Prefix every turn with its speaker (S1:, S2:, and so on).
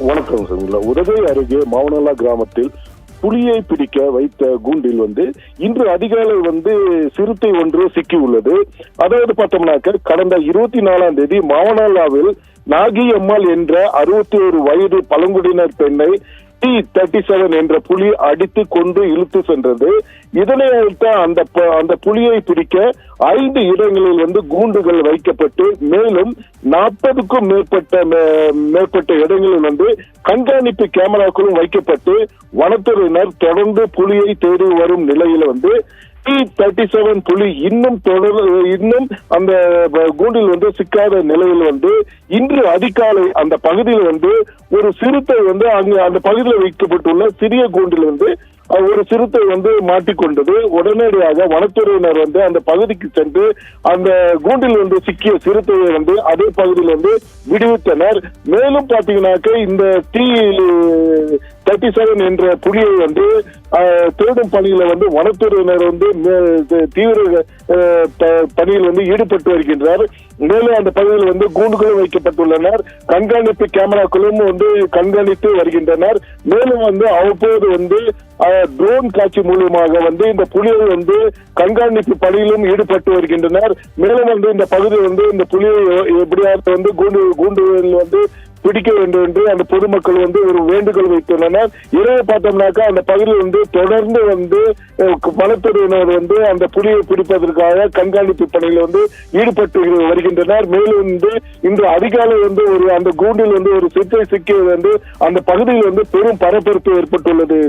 S1: வணக்கம் சார். உதகை அருகே மாவனல்லா கிராமத்தில் புலியை பிடிக்க வைத்த கூண்டில் இன்று அதிகாலை சிறுத்தை ஒன்று சிக்கி உள்ளது. அதாவது பார்த்தோம்னாக்க கடந்த 24ஆம் தேதி மாவனல்லாவில் நாகி அம்மாள் என்ற 61 வயது பழங்குடியினர் பெண்ணை T-37 என்ற புலி அடித்து கொண்டு இழுத்து சென்றது. இதனை அடுத்த அந்த புலியை பிடிக்க 5 இடங்களில் கூண்டுகள் வைக்கப்பட்டு மேலும் 40க்கும் மேற்பட்ட இடங்களில் கண்காணிப்பு கேமராக்களும் வைக்கப்பட்டு வனத்துறையினர் தொடர்ந்து புலியை தேடி வரும் நிலையில T-37 புலி இன்னும் அந்த கூண்டில் சிக்காத நிலையில் இன்று அதிகாலை அந்த பகுதியில் ஒரு சிறுத்தை அங்கு அந்த பகுதியில் வைக்கப்பட்டுள்ள சிறிய கூண்டில் ஒரு சிறுத்தை மாட்டிக்கொண்டது. உடனடியாக வனத்துறையினர் அந்த பகுதிக்கு சென்று அந்த கூண்டில் சிக்கிய சிறுத்தையை அதே பகுதியில் விடுவித்தனர். மேலும் பாத்தீங்கன்னாக்க இந்த T-37 என்ற புலியை தேடும் பணியில வனத்துறையினர் தீவிர பணியில் ஈடுபட்டு வருகின்றனர். மேலும் அந்த பகுதியில் கூண்டுகளும் வைக்கப்பட்டுள்ளனர். கண்காணிப்பு கேமராக்களும் கண்காணித்து வருகின்றனர். மேலும் அவ்வப்போது ட்ரோன் காட்சி மூலமாக இந்த புலியை கண்காணிப்பு பணியிலும் ஈடுபட்டு வருகின்றனர். மேலும் இந்த பகுதியில் இந்த புலியை எப்படியாவது கூண்டுகளில் பிடிக்க வேண்டும் என்று அந்த பொதுமக்கள் ஒரு வேண்டுகோள் வைத்துள்ளனர். இரவு பார்த்தோம்னாக்கா அந்த பகுதியில் தொடர்ந்து வனத்துறையினர் அந்த புலியை பிடிப்பதற்காக கண்காணிப்பு பணியில் ஈடுபட்டு வருகின்றனர். மேலும் இன்று அதிகாலை அந்த கூண்டில் ஒரு சிறுத்தை சிக்கியது அந்த பகுதியில் பெரும் பரபரப்பு ஏற்பட்டுள்ளது.